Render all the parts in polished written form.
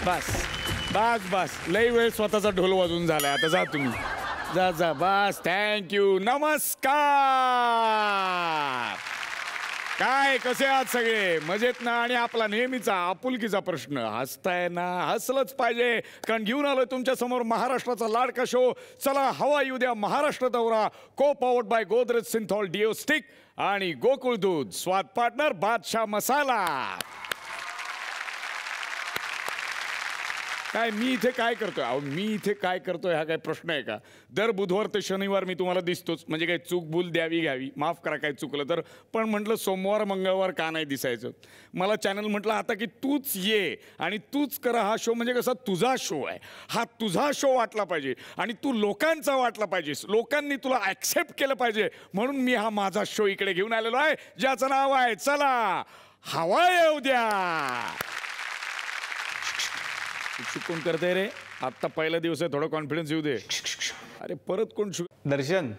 बस बस बस लई वेळ स्वतःचा ढोल वाजून झालाय. आता जा तुम्ही, जा जा बस. थँक्यू. नमस्कार. काय कसे आहात सगळे? मजेत ना? आणि आपला नेहमीचा आपुलकीचा प्रश्न, हसताय ना? हसलंच पाहिजे, कारण घेऊन आलोय तुमच्या समोर महाराष्ट्राचा लाडका शो चला हवा येऊ द्या महाराष्ट्र दौरा, co powered by Godrej Cinthol deo stick आणि गोकुळ दूध. स्वाद पार्टनर बादशाह मसाला. काय मी इथे काय करतोय? अहो मी इथे काय करतोय हा काय प्रश्न आहे का? दर बुधवार ते शनिवार मी तुम्हाला दिसतोच, म्हणजे काही चूक भूल द्यावी घ्यावी, माफ करा काय चुकलं तर. पण म्हटलं सोमवार मंगळवार का नाही दिसायचं? मला चॅनल म्हटलं आता की तूच ये आणि तूच करा हा शो, म्हणजे कसा तुझा शो आहे हा, तुझा शो वाटला पाहिजे आणि तू लोकांचा वाटला पाहिजेस, लोकांनी तुला ॲक्सेप्ट केलं पाहिजे. म्हणून मी हा माझा शो इकडे घेऊन आलेलो आहे, ज्याचं नाव आहे चला हवा येऊ द्या. कोण करते रे? आता पहिला दिवस आहे, थोडा कॉन्फिडन्स येऊ दे. अरे परत कोण? दर्शन,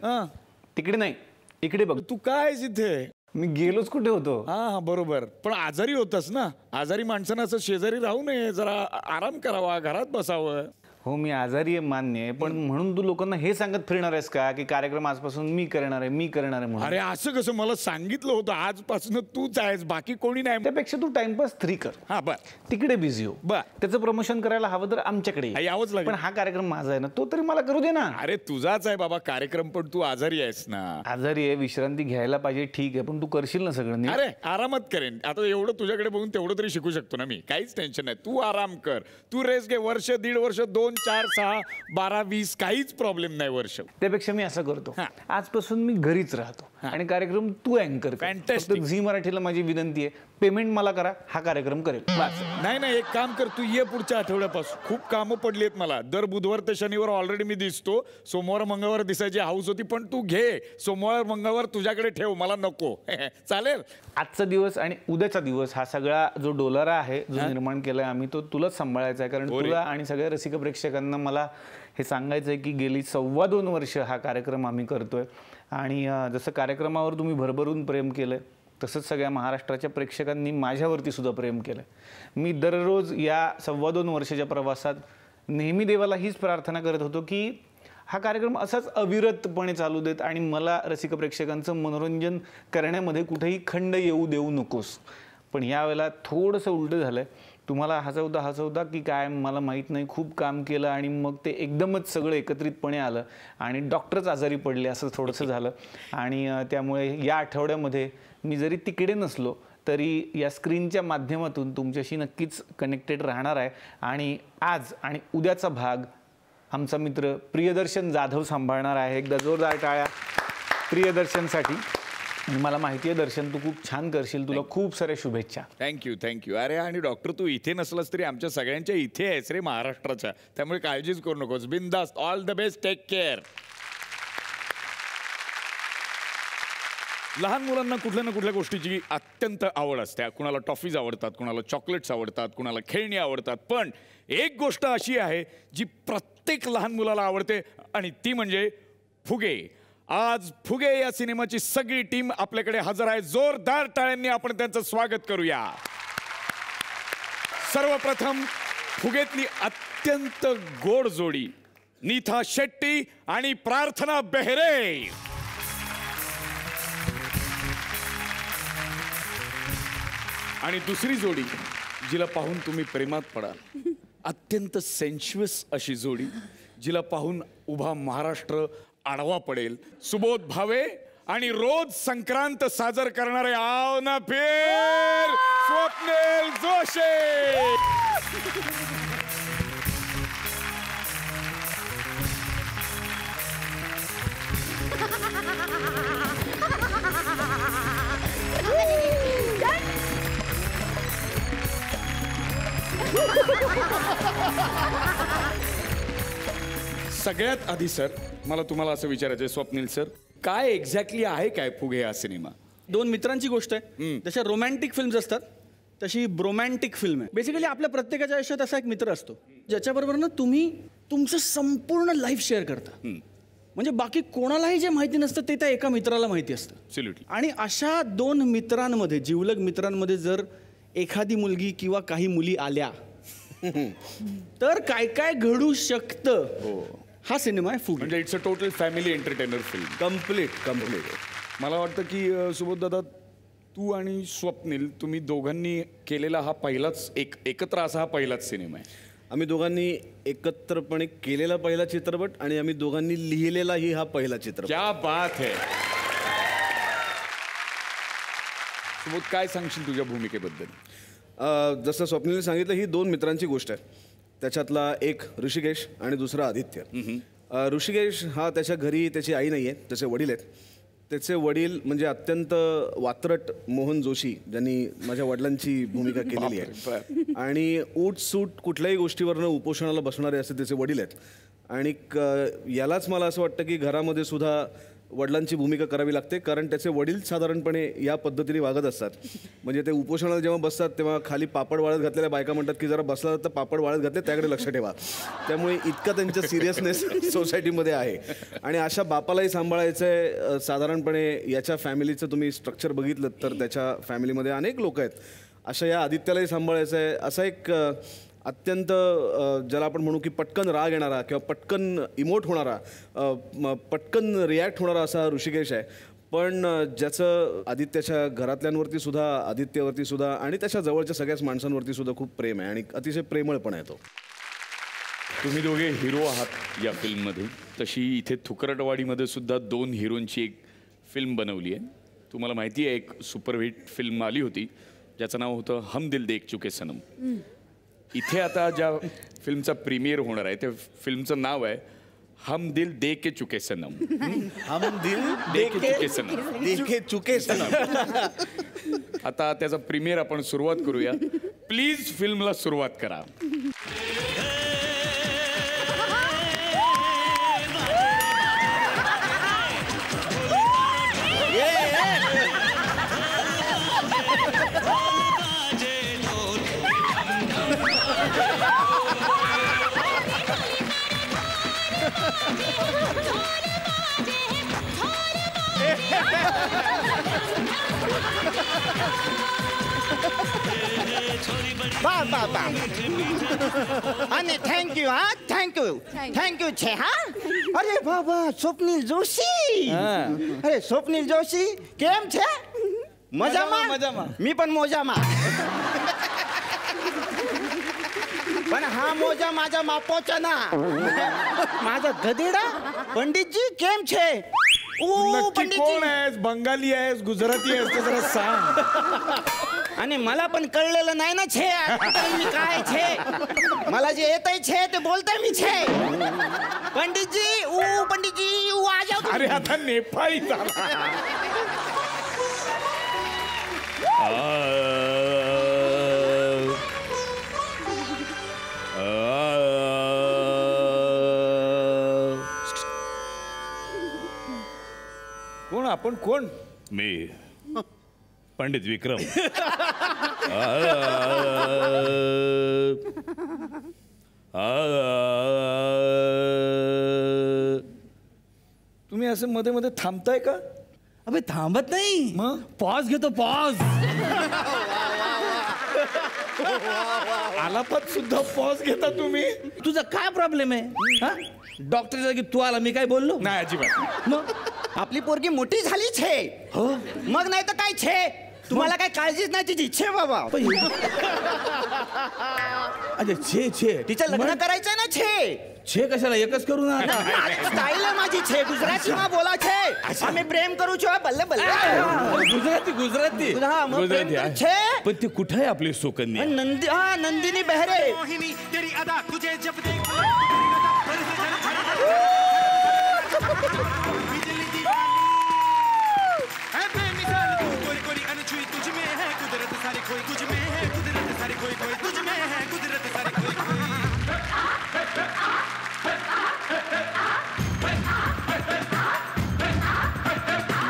तिकडे नाही इकडे बघ. तू काय इथे? मी गेलोच कुठे होतो? हा बरोबर, पण आजारी होतास ना. आजारी माणसानं असं शेजारी राहू नये, जरा आराम करावा, घरात बसावं. हो मी आजारी आहे मान्य आहे, पण म्हणून तू लोकांना हे सांगत फिरणार आहेस का की कार्यक्रम आजपासून मी करणार आहे म्हणून? अरे असं कसं? मला सांगितलं होतं आजपासून तूच आहेस, बाकी कोणी नाही. त्यापेक्षा तू टाइमपास 3 कर. हा बर, तिकडे बिझी हो. बर, त्याचं प्रमोशन करायला हवं तर आमच्याकडे यावंच लागेल. पण हा कार्यक्रम माझा आहे ना, तो तरी मला करू दे ना. अरे तुझाच आहे बाबा कार्यक्रम, पण तू आजारी आहेस ना. आजारी आहे, विश्रांती घ्यायला पाहिजे, ठीक आहे, पण तू करशील ना सगळं? अरे आरामात करेन. आता एवढं तुझ्याकडे बघून तेवढं तरी शिकू शकतो ना मी, काहीच टेन्शन नाही. तू आराम कर, तू रेस्ट घे. वर्ष, 1.5 वर्ष, 2, 4, 6, 12, 20 काहीच प्रॉब्लेम नाही. वर्ष त्यापेक्षा मी असं करतो, आजपासून मी घरीच राहतो आणि कार्यक्रम तू अँकर कर. फॅन्टॅस्टिक. झी मराठीला माझी विनंती आहे, पेमेंट मला करा, हा कार्यक्रम करेल. नाही नाही, एक काम कर, तू ये पुढच्या आठवड्यापासून. खूप कामं पडली आहेत मला. दर बुधवार ते शनिवार ऑलरेडी मी दिसतो. सोमवार मंगळवार दिसायची हाऊस होती, पण तू घे. सोमवार मंगळवार तुझ्याकडे ठेव, मला नको. चालेल? आजचा दिवस आणि उद्याचा दिवस हा सगळा जो डोलारा आहे जो निर्माण केलाय आम्ही, तो तुलाच सांभाळायचा आहे. कारण तुला आणि सगळ्या रसिक प्रेक्षकांना मला हे सांगायचं आहे की गेली 2.25 वर्ष हा कार्यक्रम आम्ही करतोय आणि जसं कार्यक्रमावर तुम्ही भरभरून प्रेम केलंय, तसंच सगळ्या महाराष्ट्राच्या प्रेक्षकांनी माझ्यावरती सुद्धा प्रेम केलंय. मी दररोज या 2.25 वर्षाच्या प्रवासात नेहमी देवाला हीच प्रार्थना करत होतो की हा कार्यक्रम असाच अविरतपणे चालू देत आणि मला रसिक प्रेक्षकांचं मनोरंजन करण्यामध्ये कुठेही खंड येऊ देऊ नकोस. पण यावेळेला थोडंसं उलटं झालंय. तुम्हाला हसवता की काय मला माहीत नाही, खूप काम केलं आणि मग ते एकदमच सगळं एकत्रितपणे आलं आणि डॉक्टरच आजारी पडले असं थोडंसं झालं. आणि त्यामुळे या आठवड्यामध्ये मी जरी तिकडे नसलो तरी या स्क्रीनच्या माध्यमातून तुमच्याशी नक्कीच कनेक्टेड राहणार आहे. आणि आज आणि उद्याचा भाग आमचा मित्र प्रियदर्शन जाधव सांभाळणार आहे. एकदा जोरदार टाळ्या प्रियदर्शनसाठी. मला माहिती आहे दर्शन, तू खूप छान करशील, तुला खूप साऱ्या शुभेच्छा. थँक्यू. अरे आणि डॉक्टर, तू इथे नसलास तरी आमच्या सगळ्यांच्या इथे आहेस रे, महाराष्ट्राच्या. त्यामुळे काळजीच करू नकोस. बिनधास्त. All the best. Take care. लहान मुलांना कुठल्या ना कुठल्या गोष्टीची अत्यंत आवड असते. कुणाला टॉफीज आवडतात, कुणाला चॉकलेट्स आवडतात, कुणाला खेळणी आवडतात. पण एक गोष्ट अशी आहे जी प्रत्येक लहान मुलाला आवडते आणि ती म्हणजे फुगे. आज फुगे या सिनेमाची सगळी टीम आपल्याकडे हजर आहे. जोरदार टाळ्यांनी आपण त्यांचं स्वागत करूया. सर्वप्रथम फुगेतली अत्यंत गोड जोडी नीथा शेट्टी आणि प्रार्थना बेहरे. आणि दुसरी जोडी जिला पाहून तुम्ही प्रेमात पडाल, अत्यंत सेन्शुअस अशी जोडी जिला पाहून उभा महाराष्ट्र आडवा पडेल. सुबोध भावे आणि रोज संक्रांत साजर करणारे आव ना फिर स्वप्नील जोशी. सगळ्यात आधी सर मला तुम्हाला असं विचारायचं आहे, स्वप्नील सर, काय एक्झॅक्टली आहे काय फुगे हा सिनेमा? 2 मित्रांची गोष्ट आहे. जशा रोमॅन्टिक फिल्म्स असतात तशी ब्रोमॅन्टिक फिल्म आहे. बेसिकली आपल्या प्रत्येकाच्या आयुष्यात असा एक मित्र असतो ज्याच्याबरोबर ना तुम्ही तुमचं संपूर्ण लाईफ शेअर करता. म्हणजे बाकी कोणालाही जे माहिती नसतं ते त्या एका मित्राला माहिती असतं. आणि अशा 2 मित्रांमध्ये, जिवलग मित्रांमध्ये जर एखादी मुलगी किंवा काही मुली आल्या तर काय काय घडू शकतं हा सिनेमा आहे फुगे. म्हणजे it's a total family entertainer film. Complete. मला वाटतं की सुबोध दादा, तू आणि स्वप्नील, तुम्ही दोघांनी केलेला हा पहिलाच एकत्र असा हा पहिलाच सिनेमा आहे. आम्ही दोघांनी एकत्रपणे केलेला पहिला चित्रपट आणि आम्ही दोघांनी लिहिलेलाही हा पहिला चित्रपट. क्या बात है. सुबोध, काय सांगशील तुझ्या भूमिकेबद्दल? जसं स्वप्नीलने सांगितलं, ही 2 मित्रांची गोष्ट आहे. त्याच्यातला एक ऋषिकेश आणि दुसरा आदित्य. ऋषिकेश हा त्याच्या घरी त्याची आई नाही आहे, त्याचे वडील आहेत. त्याचे वडील म्हणजे अत्यंत वात्रट मोहन जोशी, ज्यांनी माझ्या वडिलांची भूमिका केलेली आहे. आणि सूट कुठल्याही गोष्टीवरनं उपोषणाला बसणारे असे त्याचे वडील आहेत. आणि यालाच मला असं वाटतं की घरामध्ये सुद्धा वडिलांची भूमिका करावी लागते, कारण त्याचे वडील साधारणपणे या पद्धतीने वागत असतात. म्हणजे ते उपोषणाला जेव्हा बसतात तेव्हा खाली पापड वाळत घातलेल्या बायका म्हणतात की जरा बसला तर पापड वाळत घातले, त्याकडे लक्ष ठेवा. त्यामुळे इतका त्यांच्या सिरियसनेस सोसायटीमध्ये आहे. आणि अशा बापालाही सांभाळायचं आहे. साधारणपणे याच्या फॅमिलीचं तुम्ही स्ट्रक्चर बघितलं तर त्याच्या फॅमिलीमध्ये अनेक लोक आहेत. अशा या आदित्यालाही सांभाळायचं आहे. असा एक अत्यंत ज्याला आपण म्हणू की पटकन राग येणारा किंवा पटकन इमोट होणारा, पटकन रिॲक्ट होणारा असा ऋषिकेश आहे. पण ज्याचं आदित्याच्या घरातल्यांवरती सुद्धा, आदित्यवरती सुद्धा आणि त्याच्या जवळच्या सगळ्याच माणसांवरती सुद्धा खूप प्रेम आहे आणि अतिशय प्रेमळपण आहे तो. तुम्ही दोघे हिरो आहात या फिल्ममध्ये. तशी इथे थुकरटवाडीमध्ये सुद्धा 2 हिरोंची एक फिल्म बनवली आहे. तुम्हाला माहिती आहे, एक सुपरहिट फिल्म आली होती ज्याचं नाव होतं हम दिल देख चुके सनम. इथे आता ज्या फिल्मचा प्रीमियर होणार आहे त्या फिल्मचं नाव आहे हम दिल दे के चुके सनम. हम दिल दे के चुके सनम. देखे चुके सनम. आता त्याचा प्रीमियर आपण सुरुवात करूया. प्लीज फिल्मला सुरुवात करा. आणि थँक्यू थँक्यू छे हा. अरे बाबा, स्वप्नील जोशी. अरे स्वप्नील जोशी केम छे? मजामा. मी पण मोजामा. पण हा मोजा माझ्या मापोचा ना. माझा गदेडा. पंडितजी केम छे? नक्की कोण आहेस? बंगाली आहेस, गुजराती आहेस, ते जरा सांग. आणि मला पण कळलेलं नाही ना छे मी काय छे. मला जे येत आहे छे ते बोलतोय मी छे. पंडितजी आ जाओ. अरे आता नेपाळी झाला. कोण आपण? कोण? मी पंडित विक्रम. तुम्ही असं मध्ये मध्ये थांबताय का? अबे थांबत नाही, मग पॉज घेतो, पॉज. आलापात सुद्धा पॉज घेता तुम्ही. तुझा काय प्रॉब्लेम आहे? डॉक्टर जागी तू आला, मी काय बोललो नाही अजिबात. मग आपली पोरगी मोठी झाली छे. हो, मग नाही तर काय छे. तुम्हाला काय काळजीच नाही तिची छे बाबा. अरे छे छे तिचं लग्न करायचंय ना छे. छे कशाला, एकच करू ना. स्टाईल आहे माझी छे. गुजराती मा बोला छे. आम्ही प्रेम करू छो. बल्ले बल्ले. गुजराती गुजराती हा, मग प्रेम गुजराती करू आहे. छे. पण ती कुठे आहे आपली सुकन्या? नंदिनी बेहरे. तेरी अदा तुझे जब देखा बिजली दीवानी है बेमिसाल तू कोई कोई अनछुई तुझ में है कुदरत सारी कोई तुझ में है कुदरत सारी कोई कोई तुझ में है कुदरत सारी कोई कोई.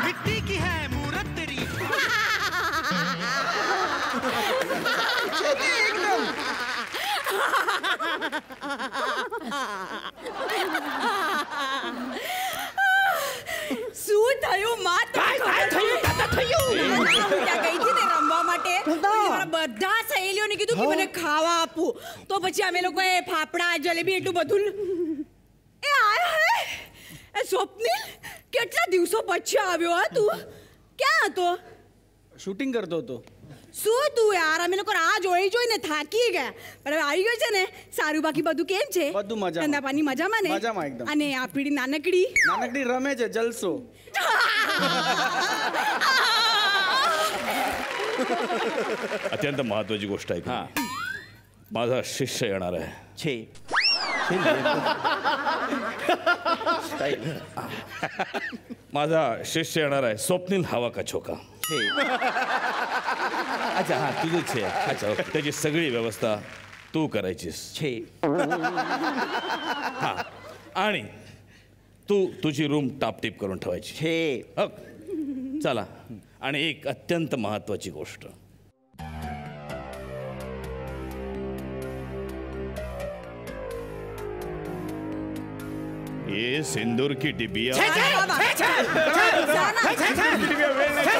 मिट्टी की है मूरत तेरी. શું થયું માં? काय थયું? ત્યાં ગઈ હતી ને રમવા માટે. મારા બધા સહેલીઓ ને કીધું કે મને ખાવા આપો તો પછી અમે લોકોએ ફાફડા જલેબી એટલું બધું એ આયા હે એ સ્વપ્નિલ કેટલા દિવસો પછી આવ્યો હા તું ક્યાં હતો શૂટિંગ કરતો હતો શું તું યાર અમે લોકો આ જોઈને થાકી ગયા પણ હવે આવી ગયો છે ને સારું બાકી બધું કેમ છે બધું મજામાં. ધંધા પાણી મજામાં ને મજામાં એકદમ. અને આપણી નાનકડી રમે છે જલસો अत्यंत महत्वाची गोष्ट आहे का माझा शिष्य येणार आहे छे माझा शिष्य येणार आहे स्वप्नील हवा का छोका छे अच्छा हा तुझंच आहे अच्छा ओके. त्याची सगळी व्यवस्था तू करायचीस छे हा आणि तू तुझी रूम टापटीप करून ठेवायची छे हो. चला आणि एक अत्यंत महत्वाची गोष्ट ये सिंदूर की डिबिया वेळ नाही चला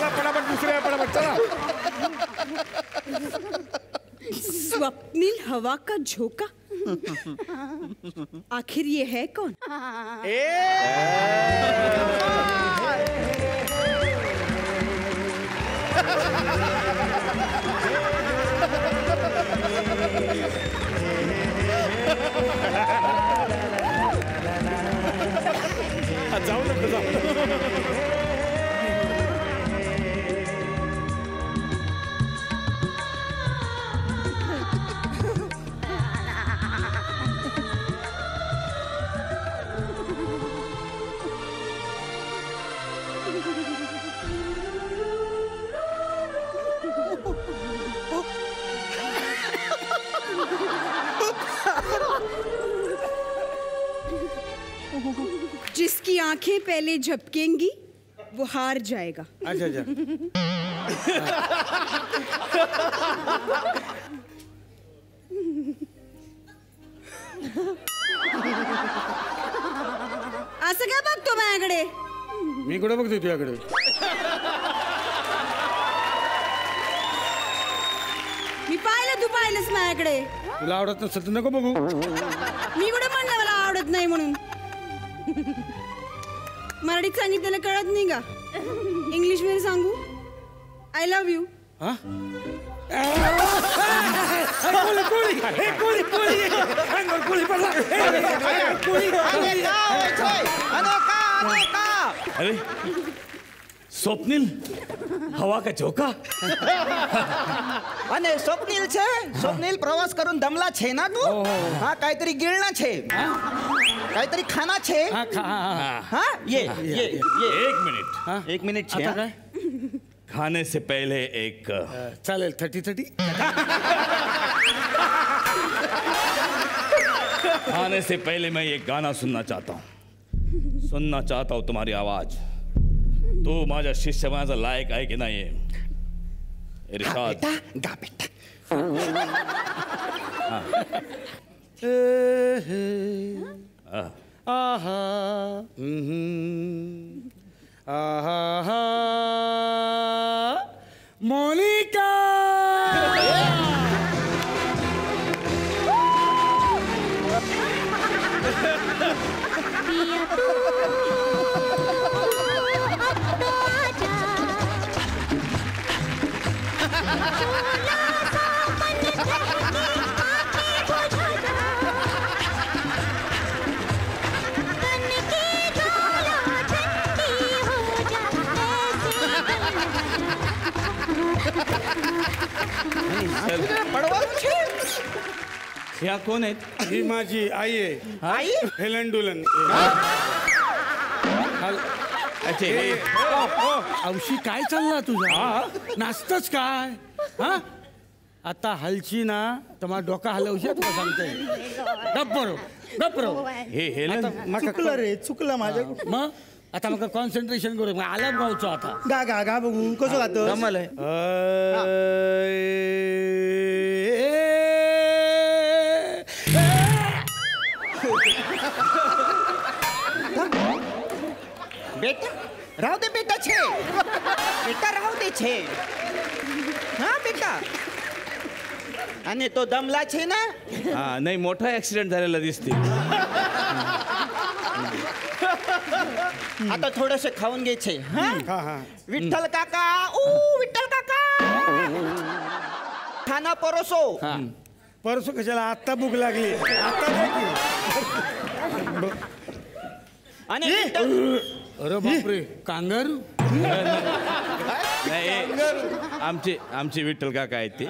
पटापट दुसऱ्या पटापट चला स्वप्निल हवा का झोंका आखिर ये है कौन जाऊ नको जाऊ जिसकी आंखें पहले झपकेंगी वो हार जाएगा अच्छा अच्छा असं काय बघतो माझ्याकडे मी कुठे बघतोय तुझ्याकडे मी पाहिलं तू पाहिलंस माझ्याकडे तुला आवडत नसेल तर नको बघू मी कुठे म्हणलं मला आवडत नाही म्हणून मराठीत सांगितलेलं कळत नाही का इंग्लिश मध्ये सांगू आय लव्ह यू हा अरे स्वप्नील हवा का झोका અને સ્વપ્નિલ છે સ્વપ્નિલ પ્રવાસ કरून દમલા છે ના તું હા કાઈતરી ગિળના છે કાઈતરી ખાના છે હા ये एक मिनिट છે आता काय खाने से पहले एक चालेल 30-30 खाने से पहले मैं एक गाना सुनना चाहता हूँ तुम्हारी आवाज तो माझ्या शिष्य माझा लायक आहे की नाही इरशाद गा बेटा आहा आहा मोनिका ह्या कोण आहेत ही माझी आई आहे आई हेलन डुलन औशी काय चालला तुझा नाचतच काय हा आता हलची ना तर मला डोका हलवशी तुला सांगते गप्परो हे हेलन चुकलं रे चुकलं माझ्या मग आता मग कॉन्सन्ट्रेशन करू मग आलाप गावचो आता गा गा गा बघू कसं गातो बेटा राहू दे बेटा छे बेटा राहू दे छे हा बेटा आणि तो दमला छे ना हा नाही मोठा ऍक्सिडेंट झालेला दिसते. आता थोडस खाऊन घ्यायचे विठ्ठल काका विठ्ठल काका खाना परोसो. परसो कशाला आत्ता भूक लागली आता नाही की. आणि विठ्ठल- अरे बापरे कांगारू. नाही आमचे विठ्ठल काका आहेत ते.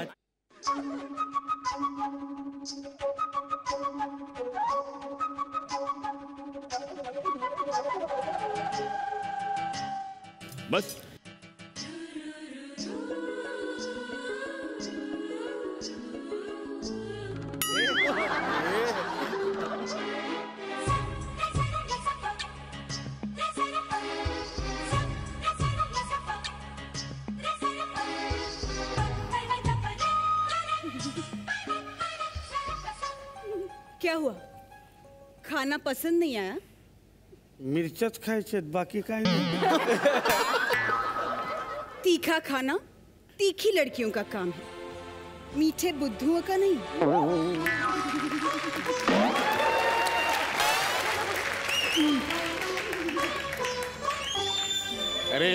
बस क्या हुआ? खाना पसंद नहीं आया? मिरच्याच खायच्यात बाकी काय नाही. तीखा खाना तीखी लड़कियों का काम है, मीठे बुद्धुओं का नहीं. अरे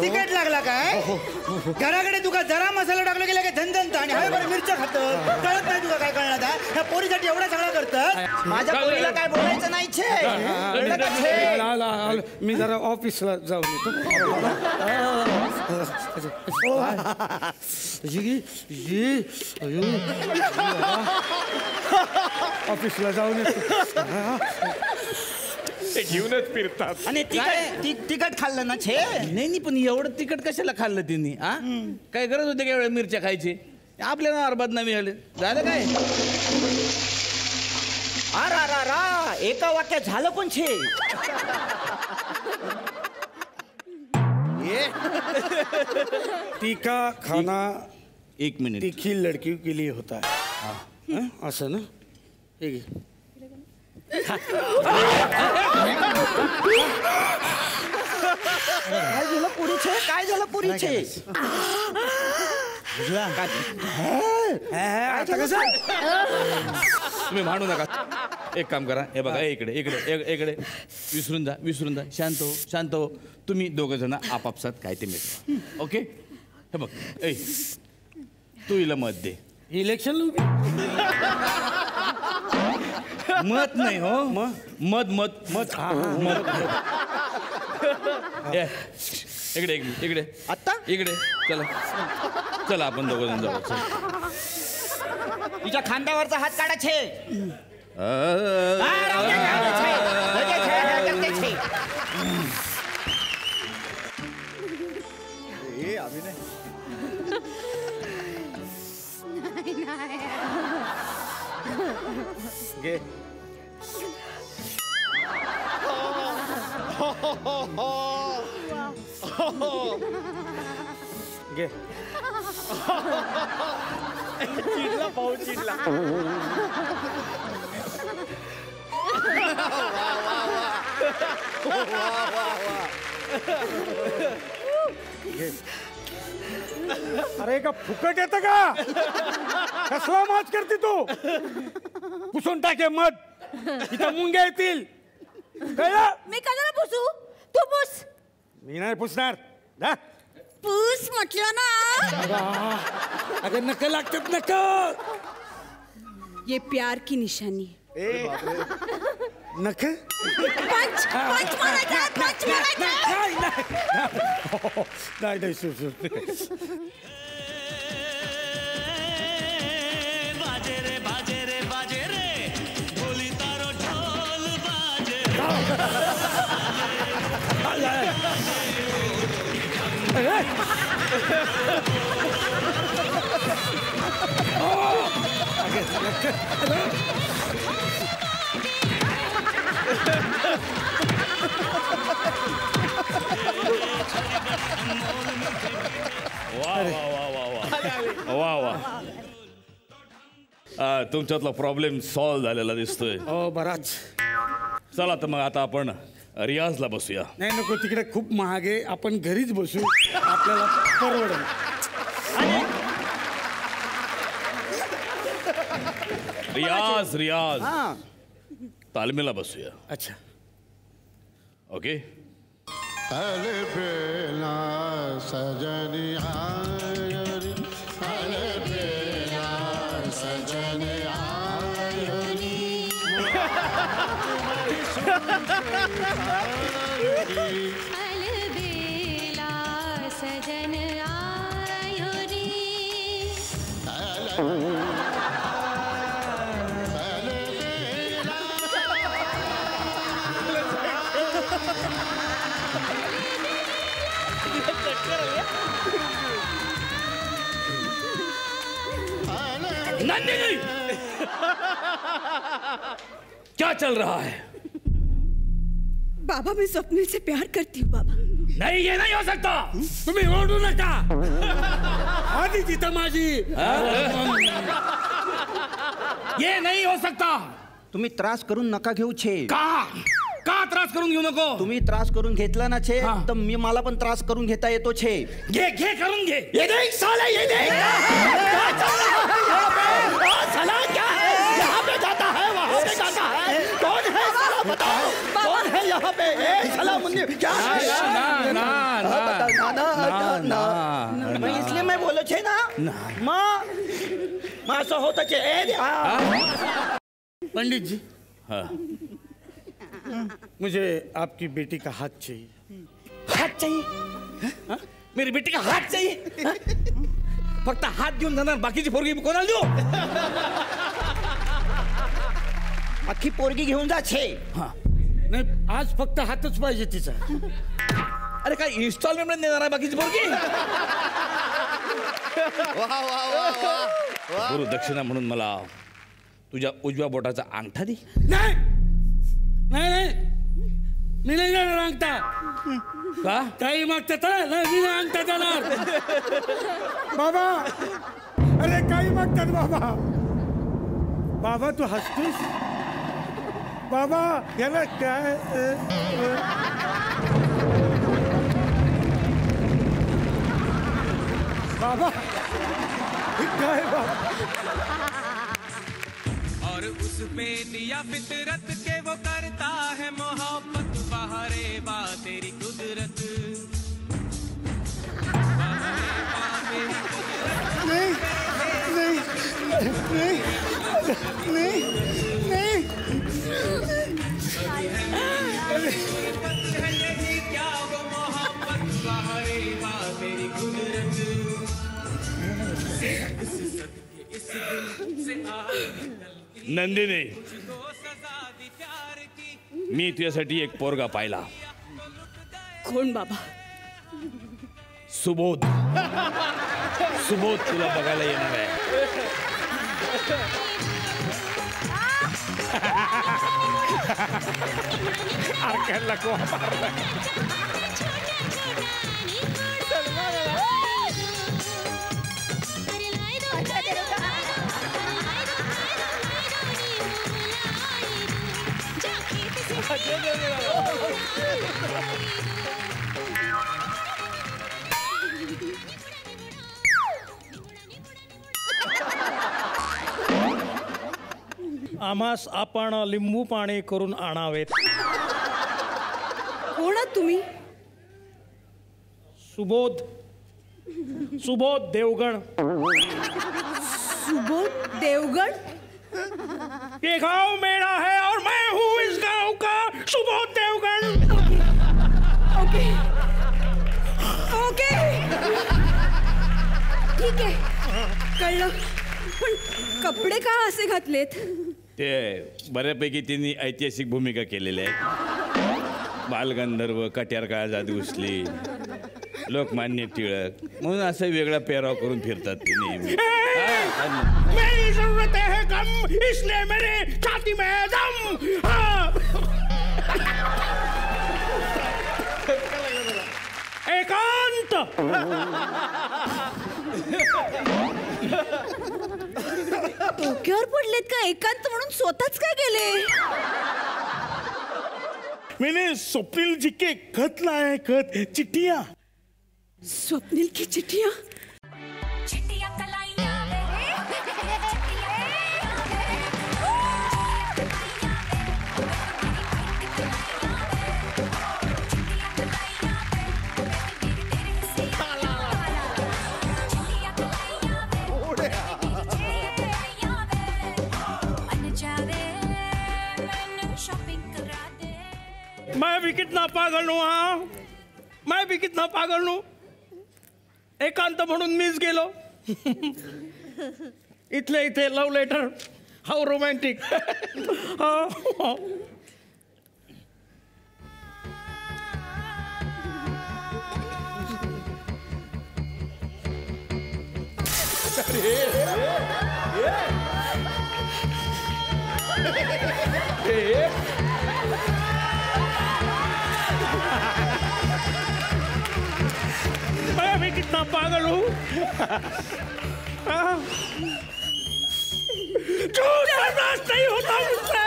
तिखट लागला काय घराकडे तुका जरा मसाला टाकला गेला काय झणझणत आणि हवे बरं मिरच्या खातं कळत नाही तुका काय कळणार आहे. ह्या पोरीसाठी एवढा सगळा करतात. माझ्या पोरीला काय बोलायचं नाही छे. कळलं का छे? मी जरा ऑफिसला जाऊन येतो. ऑफिसला जाऊन येतो. ते घेऊनच फिरतात. आणि तिखट खाल्लं ना छे. नाही पण एवढं तिखट कशाला खाल्लं त्यांनी? हा काय गरज होती का एवढ्या मिरच्या खायची? आपल्याला अर्बाद नाही मिळाले झालं काय? रा एका वाक्यात झालं पण छे. तीखा खाना एक मिनिट. तीखी लड़की के लिए होता है असं ना. हे घे. काय झालं पुरीचे? काय झालं पुरीचे? तुम्ही भांडू नका. एक काम करा, हे बघा इकडे इकडे इकडे विसरून जा शांत हो. तुम्ही दोघं जण आपापसात काय ते मिळवा. ओके हे बघ ए तू हिला मत दे. इलेक्शन मत नाही हो मत मत मत मत इकडे आत्ता इकडे चला आपण दोघं जण जाऊ. तिच्या खांद्यावरचा हात काढा छे. घे. घे. चिडला भाऊ चिडला. अरे का फुकट येतं का? कसला माच करते तू? पुसून टाके मत इथं मुंग्या येतील. कळलं? मी कशाला पुसू? तू पुस. मी नाही पुसणार. जा. पुस म्हटलं ना. अगं नक लागतात नक. ये प्यार की निशानी है. नख पंच मारायचा, पंच मारायचा. नाही सुर बाजे रे ढोली तारो ढोल बाजे. तुमच्यातला प्रॉब्लेम सॉल्व्ह झालेला दिसतोय. बराच चला तर मग आता आपण रियाजला बसूया. नाही नको, तिकडे खूप महाग आहे, आपण घरीच बसू, आपल्याला परवडेल. रियाज रियाज हा तालमीला बसूया. अच्छा. ओके. अलबेला सजनी आयरी, अलबेला सजनी आयरी, अलबेला सजन आयो रे. नंदिनी क्या चल रहा है? बाबा मैं स्वप्निल से प्यार करती हूँ बाबा. नहीं ये नहीं हो सकता. तुम्ही ओरडू नका. आधी तिथं माझी. ये नहीं हो सकता. तुम्ही त्रास करून नका घेऊ छे. का त्रास करून घेऊ नको. तुम्ही त्रास करून घेतला ना छे तर मी मला पण त्रास करून घेता येतो छे. घे घे करून घे. ये देख साला, ये देख. साला क्या है? यहाँ पे जाता है, वहाँ पे जाता है. कौन है साला, बताओ. कौन है यहाँ पे? ए साला मुन्नी क्या है? ना इसलिए मैं बोलो छे ना माँ असं होतं छे. पंडित जी, हाँ. मुझे आपकी बेटी का हाथ चाहिए. हात चाहिए. मेरी बेटी का हात चाहिए. फक्त हात घेऊन जाणार, बाकीची पोरगी कोणाला देऊ. अख्खी पोरगी घेऊन जा छे. नाही, आज फक्त हातच पाहिजे तिचा. अरे काय इन्स्टॉलमेंट देणार आहे बाकीची पोरगी. गुरु दक्षिणा म्हणून मला तुझ्या उजव्या बोटाचा अंगठा दे. नाही नाही नाही, मी नाही जाणार अंगठा. का? काही मागतात नाही, मी नाही अंगठा जाणार. बाबा, अरे काही मागतात बाबा. बाबा तू हसतोस. बाबा याला काय. बाबा हे काय बाबा. और उस पे दिया फितरत के वो करता है मोहब्बत. बहारे बा तेरी कुदरत. नहीं नहीं नहीं नहीं नहीं. क्या वो मोहब्बत. बहारे बा तेरी कुदरत. इस दिल से नंदिनी, सजा दी प्यार की. मी तुझ्यासाठी एक पोरगा पाहिला. कोण बाबा? सुबोध. सुबोध तुला बघायला येणार आहे. आरक्याला कोण मारला. आम्हास आपण लिंबू पाणी करून आणावेत. कोण आहात तुम्ही? सुबोध सुबोध देवगण. सुबोध देवगण. ये गांव मेरा है और मैं हूँ इस गांव का सुबोध देवगण. ओके ओके ठीक आहे, कळलं. पण कपडे का असे घातलेत? ते बऱ्यापैकी त्यांनी ऐतिहासिक भूमिका केलेल्या आहेत. बालगंधर्व, कट्यार काळ जादू उचली, लोकमान्य टिळक म्हणून असं वेगळा पेहराव करून फिरतात ते नेहमी. मेरी जरूरत है गम, इसलिए मेरे छाती में दम. एकांत. डोक्यावर पडलेत का एकांत म्हणून स्वतःच काय केले? मैंने स्वप्निल जी के खत लाए हैं, खत, चिट्ठियां। स्वप्निल की चिट्ठियां? मैं भी कितना पागल हूँ, हाँ, मैं भी कितना पागल हूँ. एकांत म्हणून मीच गेलो. इथले इथे लव्ह लेटर. How romantic. मैं भी कितना पागल हूँ. झूठ बर्दाश्त नहीं होता मुझसे.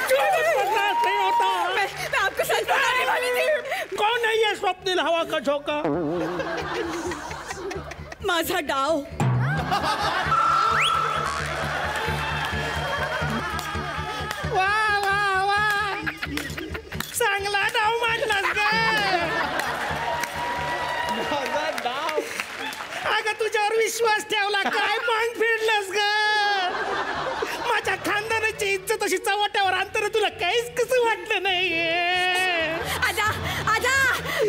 झूठ बर्दाश्त नहीं होता. मैं आपको सच बताने वाली थी. कौन है ये स्वप्निल हवा का झोंका? माझा डाव. वाह वाह वाह, चांगला डाव मांडलास ग. अगं तुझ्यावर विश्वास ठेवला, काय मांग फिरलास ग. माझ्या खानदानाची इज्जत अशी चव्हाट्यावर आणताना तुला काहीच कसं वाटलं नाही. आजा आजा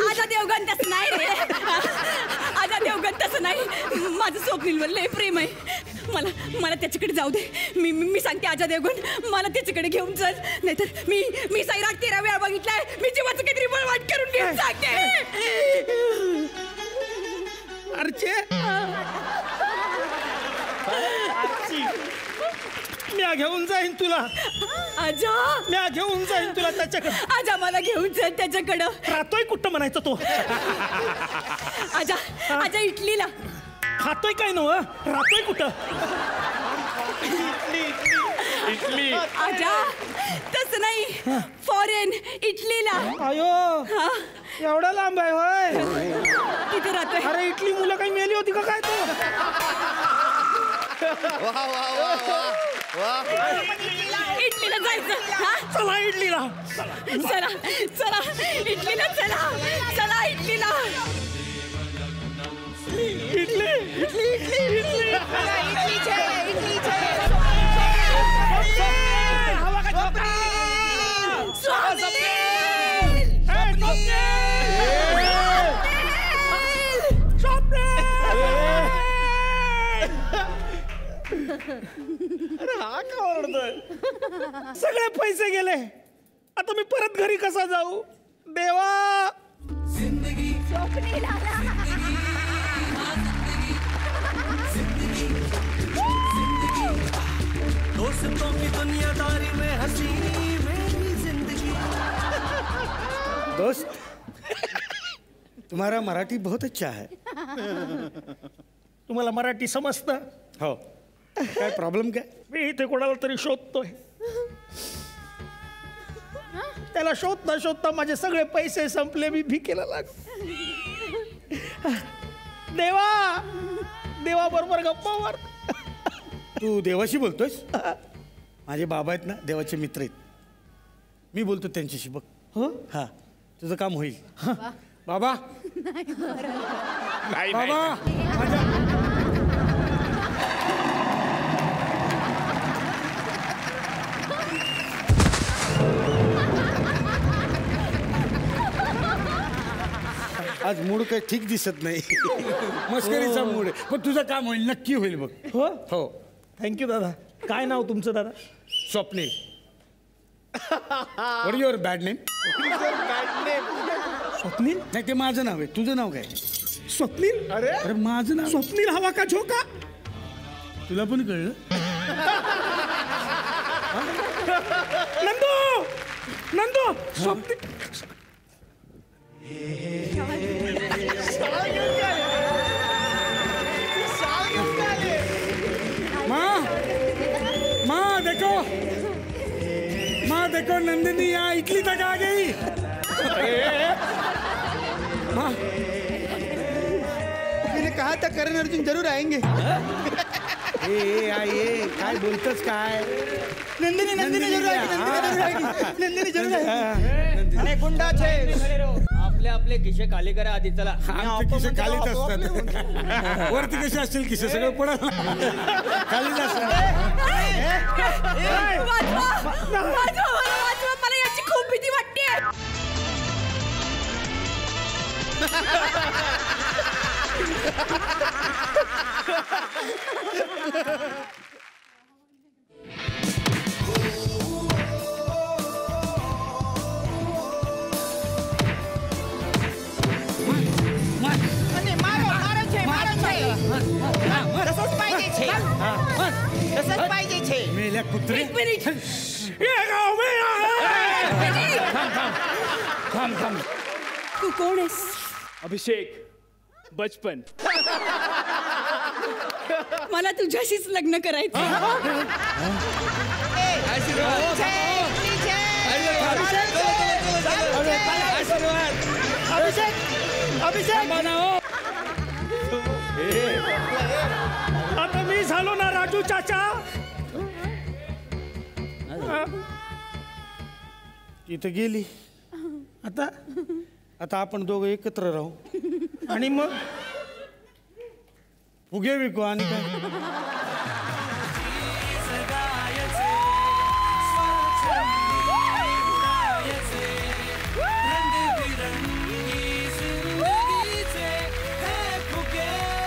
आजा देवगण तसं नाही रे. आजा देवगण तसं नाही. माझं स्वप्नीलवर लय प्रेम आहे. मला मला त्याच्याकडे जाऊ दे. मी सांगते आजा देवगण मला त्याच्याकडे घेऊन चल. नाहीतर मी सैराट 13 वेळा बघितलाय. मी जीवाचं काहीतरी बळवाट करून घेऊन सांगते. अर्चे म्या घेऊन जाईन तुला. आजा म्या घेऊन जाईन तुला त्याच्याकडे. आजा मला घेऊन चल त्याच्याकडं. राहतोय कुठं म्हणायचं तो. आजा आजा इटलीला. खातोय काय नव, राहतोय कुठं. इटली. आजा तसं नाही, फॉरेन इटलीला. अयो एवढा लांब आहे होय. तिथे राहतोय. अरे इटली मुलं काही मेली होती का काय तू. इटलीला जायचं. चला इटलीला. चला चला इटलीला. चला चला इटलीला. Italy Italy Italy Italy. हवा का झोंका. अरे हा का ओरडतोय. सगळे पैसे गेले, आता मी परत घरी कसा जाऊ. देवा. दोस्तों की दुनियादारी में हंसी मेरी जिंदगी. दोस्त, तुम्हारा मराठी बहुत अच्छा है. तुम्हाला मराठी समजतं. हो. काय प्रॉब्लेम काय. मी इथे कोणाला तरी शोधतोय. त्याला शोधता शोधता माझे सगळे पैसे संपले. मी भिकेला लागलो. देवा देवा बरोबर गप्पा मार. तू देवाशी बोलतोयस. माझे बाबा आहेत ना, देवाचे मित्र आहेत. मी बोलतो त्यांच्याशी बघ. हो हा, तुझं काम होईल. बाबा नाही बाबा माझ्या आज मूड काही ठीक दिसत नाही. मस्करीचा मूड आहे, पण तुझं काम होईल, नक्की होईल बघ. हो हो. थँक्यू दादा. काय नाव तुमचं दादा. Swapnil. What is your bad name. Swapnil. नाही ते माझं नाव आहे. तुझं नाव काय. स्वप्नील. अरे माझं नाव स्वप्नील हवा का झोंका. तुला पण कळलं. नंदू नंदू स्वप्नील. माँ देखो नंदिनी यहाँ इटली तक आ गई. मैंने कहा था करण अर्जुन जरूर आएंगे. ए आये काय बोलतोस काय? नंदिनी जरूर आएगी. नंदिनी जरूर आएगी. आणि गुंडाचे आपले खिशे खाली करा आधी. चला आमचे खिसे खालीच असतात. वरती कसे असतील खिसे सगळं पडत खालीच असतात. मला याची खूप भीती वाटते. तसंच पाहिजे. मेल्या कुत्रे. एक मिनिट. थांब. तू कोण आहेस? अभिषेक बचपन. मला तुझ्याशीच लग्न करायचं. आता मी झालो ना राजू चाचा. इथं गेली. आता आपण दोघं एकत्र राहू आणि मग फुगे विकू आणि काय.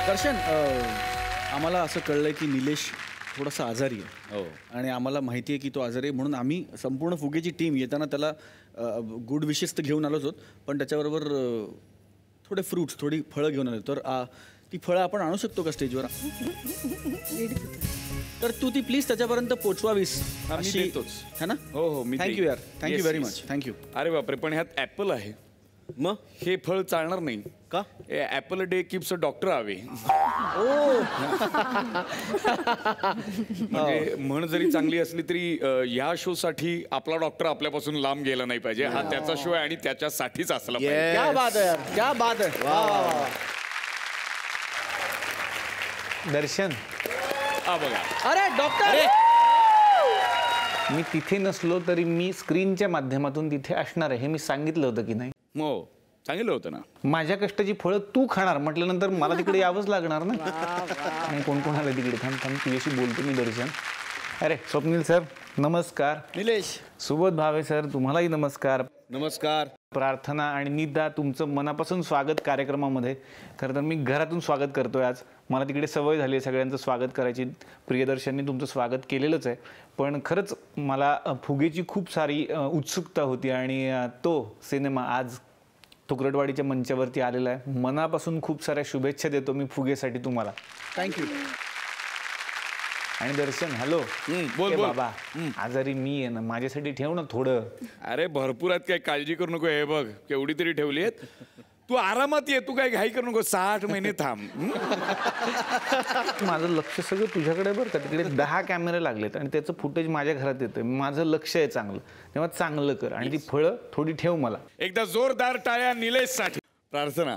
दर्शन, आम्हाला असं कळलंय की निलेश थोडासा आजारी आहे. आणि आम्हाला माहिती आहे की तो आजारी आहे, म्हणून आम्ही संपूर्ण फुगेची टीम येताना त्याला गुड विशेस तर घेऊन आलोच होत, पण त्याच्याबरोबर थोडे फ्रुट्स, थोडी फळं घेऊन आलो. तर ती फळं आपण आणू शकतो का स्टेजवर? तर तू ती प्लीज त्याच्यापर्यंत पोचवावीस. मी देतोच. है ना? हो मी थँक्यू यार. Thank you very much. थँक्यू. अरे बापरे, पण ह्यात ऍपल आहे. मग हे फळ चालणार नाही का? Apple day keeps a doctor हवे. म्हणजे म्हण जरी चांगली असली तरी ह्या शो साठी आपला डॉक्टर आपल्यापासून लांब गेला नाही पाहिजे. हा त्याचा शो आहे आणि त्याच्यासाठीच असला पाहिजे. क्या बात आहे यार, क्या बात आहे. दर्शन, बघा. अरे डॉक्टर, मी तिथे नसलो तरी मी स्क्रीनच्या माध्यमातून तिथे असणार आहे हे मी सांगितलं होतं की नाही? हो, सांगितलं होतं ना. माझ्या कष्टाची फळं तू खाणार म्हटल्यानंतर मला तिकडे यावंच लागणार ना. आणि कोण कोण आलं तिकडे? थांब तुझ्याशी बोलतो मी. दर्शन, अरे स्वप्नील सर नमस्कार. निलेश, सुबोध भावे सर तुम्हालाही नमस्कार. नमस्कार. प्रार्थना आणि निदा, तुमचं मनापासून स्वागत कार्यक्रमामध्ये. खरं तर मी घरातून स्वागत करतोय आज. मला तिकडे सवय झाली आहे सगळ्यांचं स्वागत करायची. प्रियदर्शननी तुमचं स्वागत केलेलंच आहे, पण खरंच मला फुगेची खूप सारी उत्सुकता होती आणि तो सिनेमा आज तुकडवाडीच्या मंचावरती आलेला आहे. मनापासून खूप साऱ्या शुभेच्छा देतो मी फुगेसाठी तुम्हाला. थँक्यू. आणि दर्शन, हॅलो. बोल बाबा, आजारी मी आहे ना, माझ्यासाठी ठेव ना थोडं. अरे भरपूर आहेत, काय काळजी करू नको. हे बघ केवढी तरी ठेवली आहेत. तू आरामात ये, तू काय घाई करू नको. 60 महिने थांब. माझं लक्ष सगळं तुझ्याकडे बरं का. तिकडे 10 कॅमेरे लागलेत आणि त्याचं फुटेज माझ्या घरात येतंय. माझं लक्ष आहे चांगलं, तेव्हा चांगलं कर आणि ती फळं थोडी ठेव मला. एकदा जोरदार टाळ्या निलेश साठी. प्रार्थना,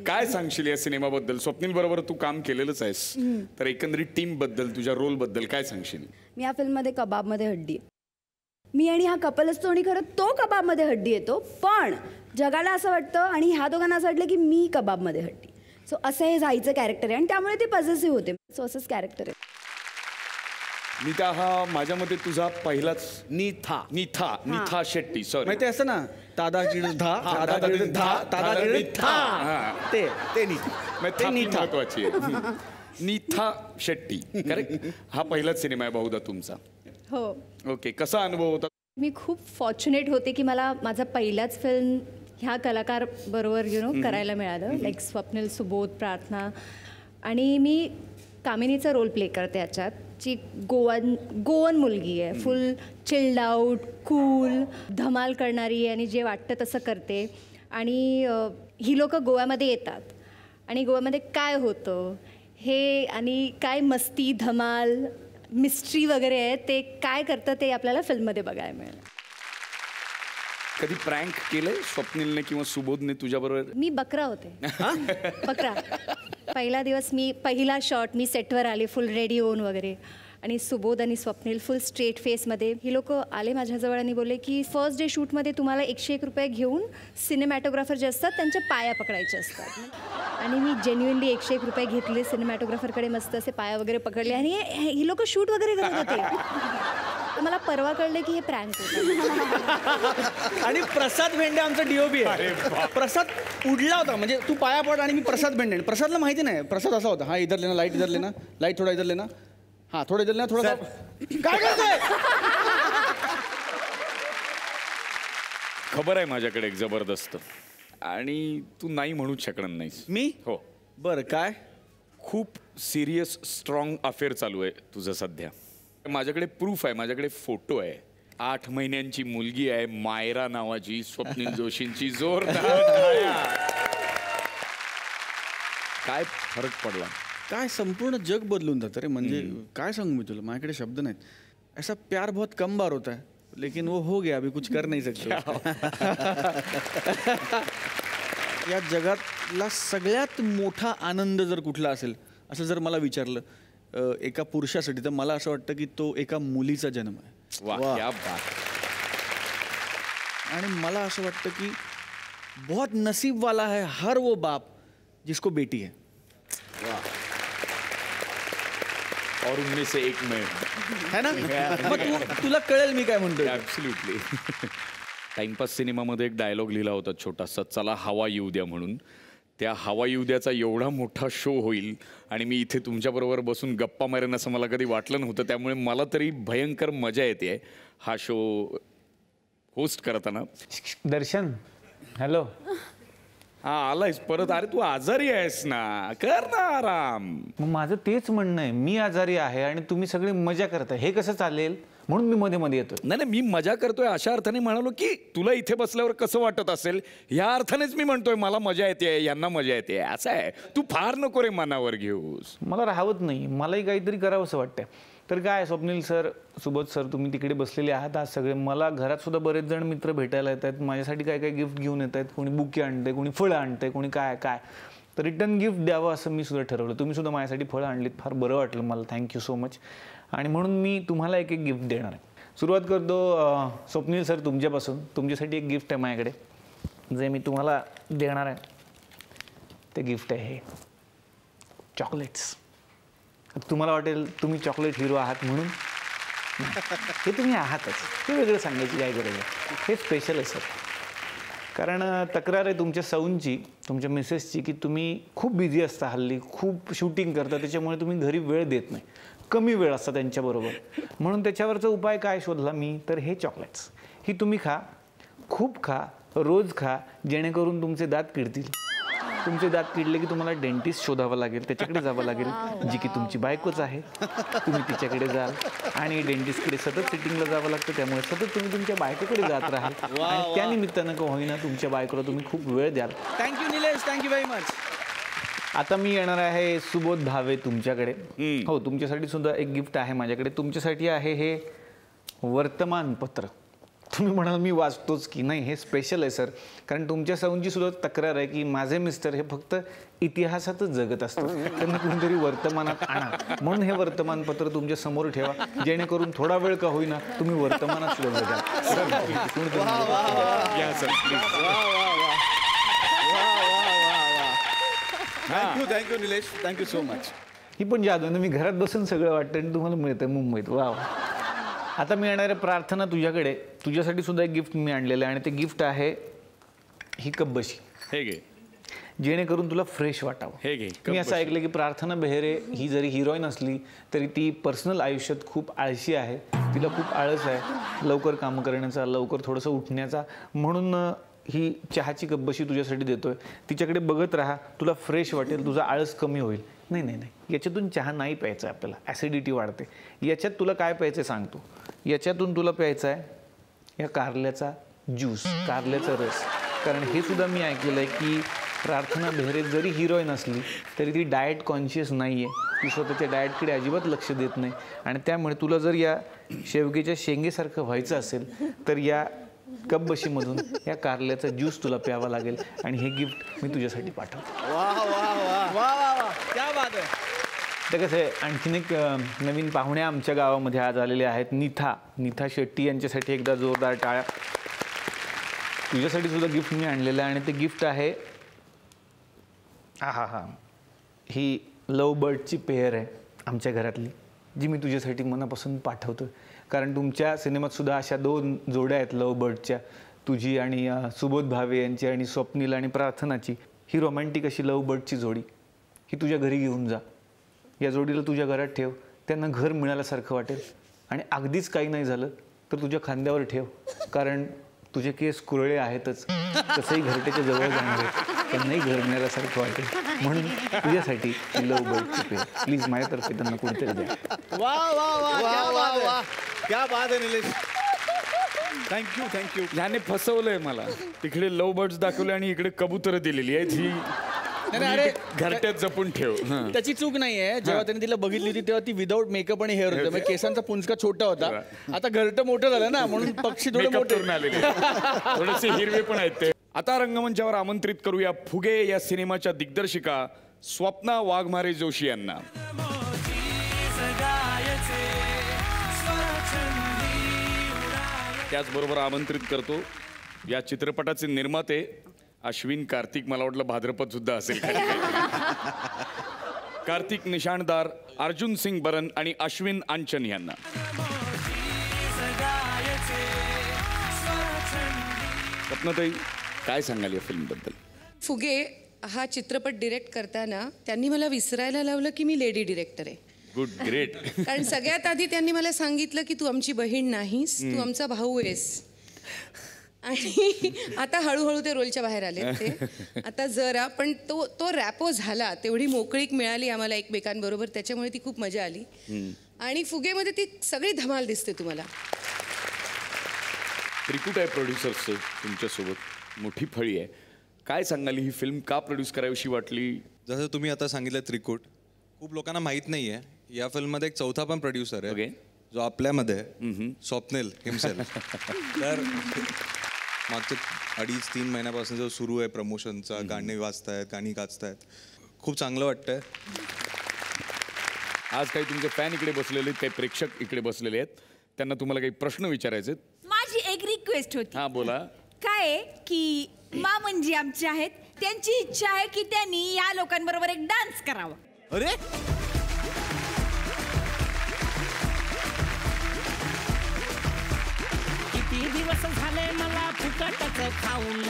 काय सांगशील या सिनेमाबद्दल? स्वप्नील बरोबर तू काम केलेलंच आहेस, तर एकंदरीत टीम बद्दल, तुझ्या रोल बद्दल काय सांगशील? मी या फिल्ममध्ये कबाबमध्ये हड्डी आहे. मी आणि हा कपल असतो आणि खरं तो कबाबमध्ये हड्डी येतो, पण जगाला असं वाटतं आणि ह्या दोघांना असं वाटलं की मी कबाबमध्ये हड्डी. सो असं हे जायचं कॅरेक्टर आहे आणि त्यामुळे ती पॉझिटिव्ह होते. सो असंच कॅरेक्टर आहे. नीता, हा माझ्या मते तुझा पहिलाच. निथा शेट्टी. सॉरी, माहिती असं ना, ते महत्वाची आहे. निथा शेट्टी, करेक्ट. हा पहिलाच सिनेमा आहे बहुधा तुमचा. हो. ओके, कसा अनुभव होता? मी खूप फॉर्च्युनेट होते की मला माझा पहिलाच फिल्म ह्या कलाकार बरोबर करायला मिळालं. लाईक स्वप्नील, सुबोध, प्रार्थना. आणि मी कामिनीचा रोल प्ले करते याच्यात, जी गोवन मुलगी आहे. फुल चिल्ड आउट, कूल, धमाल करणारी आणि जे वाटतं तसं करते. आणि ही लोकं गोव्यामध्ये येतात आणि गोव्यामध्ये काय होतं हे आणि काय मस्ती, धमाल, मिस्ट्री वगैरे आहे, ते काय करतं ते आपल्याला फिल्ममध्ये बघायला मिळेल. कधी प्रँक केलंय स्वप्नीलने किंवा सुबोधने तुझ्याबरोबर? मी बकरा होते. बकरा. पहिला दिवस मी पहिला शॉट मी सेटवर आले फुल रेडी होऊन वगैरे आणि सुबोध आणि स्वप्नील फुल स्ट्रेट फेसमध्ये ही लोक आले माझ्याजवळ आणि बोलले की फर्स्ट डे शूटमध्ये तुम्हाला 101 रुपये घेऊन सिनेमॅटोग्राफर जे असतात त्यांच्या पाया पकडायचे असतात आणि मी जेन्युइनली 101 रुपये घेतले सिनेमॅटोग्राफरकडे मस्त असे पाया वगैरे पकडले आणि ही लोक शूट वगैरे करत होते. मला परवा कळलं की हे प्रँक होतं. आणि प्रसाद भेंडे आमचा DOP आहे. प्रसाद उडला होता म्हणजे तू पाया पड आणि मी प्रसाद भेंडे. प्रसादला माहिती नाही प्रसाद असा होता. हा इधर लेना लाईट इधर लेना लाईट थोडा इधर लेना हा थोडं इधर लेना थोडं काय करतोय. खबर आहे माझ्याकडे एक जबरदस्त आणि तू नाही म्हणूच शकणार नाहीस. मी हो. बरं काय? खूप सिरियस स्ट्रॉंग अफेअर चालू आहे तुझं सध्या. माझ्याकडे प्रूफ आहे, माझ्याकडे फोटो आहे. 8 महिन्यांची मुलगी आहे मायरा नावाची स्वप्नील जोशींची. जोरदार. काय फरक पडला? काय संपूर्ण जग बदलून जातं रे. म्हणजे काय सांगू मी तुला माझ्याकडे शब्द नाहीत. ऐसा प्यार बहुत कम बार होता है लेकिन वो हो गया अभी कुछ कर नहीं सकते. या जगातला सगळ्यात मोठा आनंद जर कुठला असेल असं जर मला विचारलं एका पुरुषासाठी तर मला असं वाटतं की तो एका मुलीचा जन्म आहे. वाह क्या बात. आणि मला असं वाटतं की बहुत नसीब वाला है हर वो बाप जिसको बेटी है. और उनमें से एक मैं है ना. मग तुला कळेल मी काय म्हणतो. ॲब्सोल्युटली. टाइमपास सिनेमामध्ये एक डायलॉग लिहिला होता छोटासा, चला हवा येऊ द्या म्हणून. त्या हवा येऊ द्याचा एवढा मोठा शो होईल आणि मी इथे तुमच्याबरोबर बसून गप्पा मारेन असं मला कधी वाटलं नव्हतं. त्यामुळे मला तरी भयंकर मजा येते हा शो होस्ट करताना. दर्शन हॅलो. हा आलायस परत. अरे तू आजारी आहेस ना, कर ना आराम. मग माझं तेच म्हणणं आहे, मी आजारी आहे आणि तुम्ही सगळे मजा करताय, हे कसं चालेल? म्हणून मी मध्ये मध्ये येतो. नाही मी मजा करतोय अशा अर्थाने म्हणालो की तुला इथे बसल्यावर कसं वाटत असेल ह्या अर्थानेच मी म्हणतोय मला मजा येते यांना मजा येते. असं आहे. तू फार नको रे मनावर घेऊस. मला राहवत नाही, मलाही काहीतरी करावं असं वाटतंय. तर काय स्वप्नील सर, सुबोध सर, तुम्ही तिकडे बसलेले आहात आज सगळे. मला घरात सुद्धा बरेच जण मित्र भेटायला येत आहेत, माझ्यासाठी काय काय गिफ्ट घेऊन येत आहेत. कोणी बुके आणते, कोणी फळं आणते, कोणी काय काय. तर रिटर्न गिफ्ट द्यावं असं मी सुद्धा ठरवलं. तुम्ही सुद्धा माझ्यासाठी फळं आणलीत, फार बरं वाटलं मला. Thank you so much. आणि म्हणून मी तुम्हाला एक गिफ्ट देणार आहे. सुरुवात करतो स्वप्नील सर तुमच्यापासून. तुमच्यासाठी एक गिफ्ट आहे माझ्याकडे जे मी तुम्हाला देणार आहे. ते गिफ्ट आहे हे चॉकलेट्स. तुम्हाला वाटेल तुम्ही चॉकलेट हिरो आहात म्हणून, हे तुम्ही आहातच, ते वेगळं सांगायची काय गरज आहे. हे स्पेशल आहे सर. कारण तक्रार आहे तुमच्या सौंची, तुमच्या मिसेसची, की तुम्ही खूप बिझी असता हल्ली, खूप शूटिंग करता, त्याच्यामुळे तुम्ही घरी वेळ देत नाही, कमी वेळ असता त्यांच्याबरोबर. म्हणून त्याच्यावरचा उपाय काय शोधला मी, तर हे चॉकलेट्स. ही तुम्ही खा, खूप खा, रोज खा, जेणेकरून तुमचे दात किडतील. तुमचे दात किडले की तुम्हाला डेंटिस्ट शोधावं लागेल, त्याच्याकडे जावं लागेल, जी की तुमची बायकोच आहे. तुम्ही तिच्याकडे जाल आणि डेंटिस्टकडे सतत सिटिंगला जावं लागतं, त्यामुळे सतत तुम्ही तुमच्या बायकोकडे जात राहाल आणि त्यानिमित्तानं का होईना तुमच्या बायकोला तुम्ही खूप वेळ द्याल. Thank you Nilesh, thank you very much. आता मी येणार आहे सुबोध भावे तुमच्याकडे. हो, तुमच्यासाठी सुद्धा एक गिफ्ट आहे माझ्याकडे. तुमच्यासाठी आहे हे वर्तमानपत्र. तुम्ही म्हणाल मी वाचतोच की नाही, हे स्पेशल आहे सर. कारण तुमच्या सौंची सुद्धा तक्रार आहे की माझे मिस्टर हे फक्त इतिहासातच जगत असतात, त्यांना कुणीतरी वर्तमानात आणा. म्हणून हे वर्तमानपत्र तुमच्या समोर ठेवा, जेणेकरून थोडा वेळ का होईना तुम्ही वर्तमानात सुद्धा जगा. Thank you Nilesh, thank you so much. ही पण जादू आहे, मी घरात बसून सगळं वाटतं आणि तुम्हाला मिळतं मुंबईत. वा. आता मी येणार आहे प्रार्थना तुझ्याकडे. तुझ्यासाठी सुद्धा एक गिफ्ट मी आणलेलं आहे आणि ते गिफ्ट आहे ही कब्बशी. हे घे, जेणेकरून तुला फ्रेश वाटावं. हे घे. मी असं ऐकलं की प्रार्थना बेहरे ही जरी हिरोईन असली तरी ती पर्सनल आयुष्यात खूप आळशी आहे. तिला खूप आळस आहे लवकर काम करण्याचा, लवकर थोडंसं उठण्याचा. म्हणून ही चहाची कब्बशी तुझ्यासाठी देतोय. तिच्याकडे बघत राहा, तुला फ्रेश वाटेल, तुझा आळस कमी होईल. नाही नाही नाही, याच्यातून चहा नाही प्यायचा आहे आपल्याला, ॲसिडिटी वाढते. याच्यात तुला काय प्यायचं आहे सांगतो. याच्यातून तुला प्यायचं आहे या कारल्याचा ज्यूस, कारल्याचा रस. कारण हे सुद्धा मी ऐकलेलं आहे की प्रार्थना बेहरे जरी हिरोईन असली तरी ती डाएट कॉन्शियस नाही आहे, ती स्वतःच्या डाएटकडे अजिबात लक्ष देत नाही. आणि त्यामुळे तुला जर या शेवग्याच्या शेंगेसारखं व्हायचं असेल तर या कप बशीमधून या कारल्याचा ज्यूस तुला प्यावा लागेल आणि हे गिफ्ट मी तुझ्यासाठी पाठवतो. वा वा वा वा वा वा क्या बात आहे. तर कसं आहे, आणखीन एक नवीन पाहुण्या आमच्या गावामध्ये आज आलेले आहेत. निथा शेट्टी यांच्यासाठी एकदा जोरदार टाळ्या. तुझ्यासाठी सुद्धा गिफ्ट मी आणलेलं आहे आणि ते गिफ्ट आहे ही लव बर्डची पेअर आहे आमच्या घरातली, जी मी तुझ्यासाठी मनापासून पाठवतो. कारण तुमच्या सिनेमात सुद्धा अशा 2 जोड्या आहेत लव बर्डच्या, तुझी आणि सुबोध भावे यांची आणि स्वप्नील आणि प्रार्थनाची. ही रोमॅन्टिक अशी लव बर्डची जोडी ही तुझ्या घरी घेऊन जा. या जोडीला तुझ्या घरात ठेव, त्यांना घर मिळाल्यासारखं वाटेल. आणि अगदीच काही नाही झालं तर तुझ्या खांद्यावर ठेव, कारण तुझे केस कुरळे आहेतच, तसंही घरट्याच्या जवळ जाणार आहेत, त्यांनाही घर मिळाल्यासारखं वाटेल. म्हणून तुझ्यासाठी लव बर्डची पेअर प्लीज माझ्यातर्फे त्यांना कुठेतरी द्या. वा वा वा क्या बात आहे. क्या बात आहे निलेश. थँक्यू. ह्याने फसवलंय मला. तिकडे लव बर्ड्स दाखवले आणि इकडे कबुतरं दिलेली आहेत. ही अरे घरट्यात जपून ठेव. त्याची चूक नाहीये. जेव्हा त्यांनी तिला बघितली होती तेव्हा ती विदाऊट मेकअप आणि हेअर होतं, म्हणजे केसांचा पुंजका छोटा होता. आता घरटं मोठं झालं ना, म्हणून पक्षी थोडे मोठे आलेले, थोडेसे हिरवे पण आहेत ते. आता रंगमंचावर आमंत्रित करूया फुगे या सिनेमाच्या दिग्दर्शिका स्वप्ना वाघमारे जोशी यांना. त्याचबरोबर आमंत्रित करतो या चित्रपटाचे निर्माते अश्विन कार्तिक, मला वाटलं भाद्रपद सुद्धा असेल, कार्तिक निशाणदार, अर्जुन सिंग बरन आणि अश्विन आंचन यांना. स्वप्नाताई, काय सांगाल या फिल्मबद्दल? फुगे हा चित्रपट डिरेक्ट करताना त्यांनी मला विसरायला लावलं की मी लेडी डिरेक्टर आहे. Good, great. कारण सगळ्यात आधी त्यांनी मला सांगितलं की तू आमची बहीण नाहीस, तू आमचा भाऊ आहेस. आणि आता हळूहळू ते रोलच्या बाहेर आले ते. आता जरा पण तो रॅपो झाला, तेवढी मोकळीक मिळाली आम्हाला एकमेकांबरोबर, त्याच्यामुळे ती खूप मजा आली. आणि फुगेमध्ये ती सगळी धमाल दिसते तुम्हाला. त्रिकुट आहे प्रोड्युसर्सचं तुमच्यासोबत, मोठी फळी आहे. काय सांगाल, ही फिल्म का प्रोड्यूस करावीशी वाटली? जसं तुम्ही आता सांगितलं त्रिकुट, खूप लोकांना माहीत नाही आहे, या फिल्ममध्ये एक चौथा पण प्रोड्युसर आहे जो आपल्यामध्ये आहे, स्वप्नील हिमसेल्फ. तर मागच्या 2.5-3 महिन्यापासून जो सुरू आहे प्रमोशनचा, गाणी वाजतायत, गाणी गाजतायत, खूप चांगलं वाटतंय. आज काही तुमचे फॅन इकडे बसलेले आहेत, काही प्रेक्षक इकडे बसलेले आहेत, त्यांना तुम्हाला काही प्रश्न विचारायचे आहेत. माझी एक रिक्वेस्ट होती. हा बोला. काय की मामन जी आमचे आहेत, त्यांची इच्छा आहे की त्यांनी या लोकांबरोबर एक डान्स करावा. अरे किती दिवस झाले मला फुकटच खाऊन,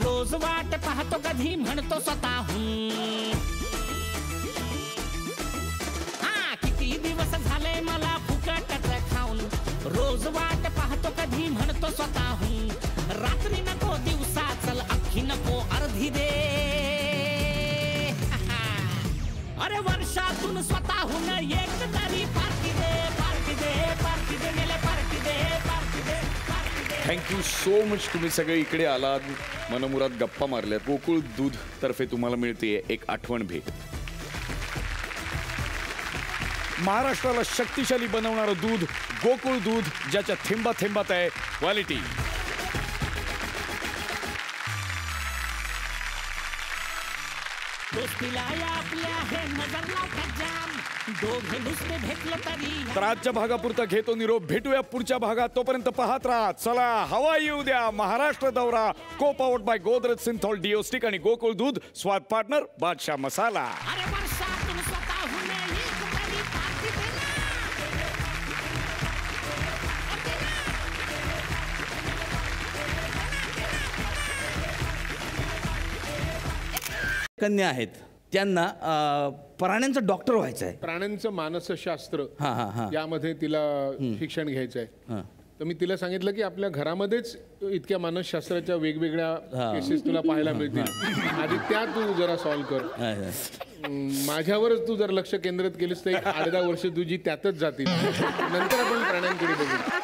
रोज वाट पाहतो कधी म्हणतो स्वतःहून. हा किती दिवस झाले मला फुकटच खाऊन, रोज वाट पाहतो कधी म्हणतो स्वतःहून. रात्री नको दिवसा चल अख्खी नको अर्धी दे. अरे वर्षातून स्वतःहून एक तरी पार्टी दे, पार्टी दे, पार्टी दे, मेले पार्टी दे, पार्टी दे, पार्टी दे. थँक्यू सो मच, तुम्ही सगळे इकडे आलात, मनमुरात गप्पा मारल्यात. गोकुळ दूध तर्फे तुम्हाला मिळते एक आठवण भेट. महाराष्ट्राला शक्तिशाली बनवणारं दूध गोकुळ दूध, ज्याच्या थेंबा थेंबात आहे क्वालिटी. तर आजच्या भागापुरता घेतो निरोप, भेटूया पुढच्या भागात. तोपर्यंत पाहत राहा, चला हवा येऊ द्या महाराष्ट्र दौरा, co powered by Godrej Cinthol deo stick आणि गोकुळ दूध, स्वाद पार्टनर बादशाह मसाला. कन्या आहेत, त्यांना प्राण्यांचं डॉक्टर व्हायचं आहे. प्राण्यांचं मानसशास्त्र हा हा हा यामध्ये तिला शिक्षण घ्यायचं आहे. तर मी तिला सांगितलं की आपल्या घरामध्येच इतक्या मानसशास्त्राच्या वेगवेगळ्या केसेस तुला पाहायला मिळतील, आधी त्या तू जरा सॉल्व्ह कर. माझ्यावरच तू जर लक्ष केंद्रित केलीस तर 8-10 वर्ष तुझी त्यातच जातील, नंतर आपण प्राण्यांकडे बघू.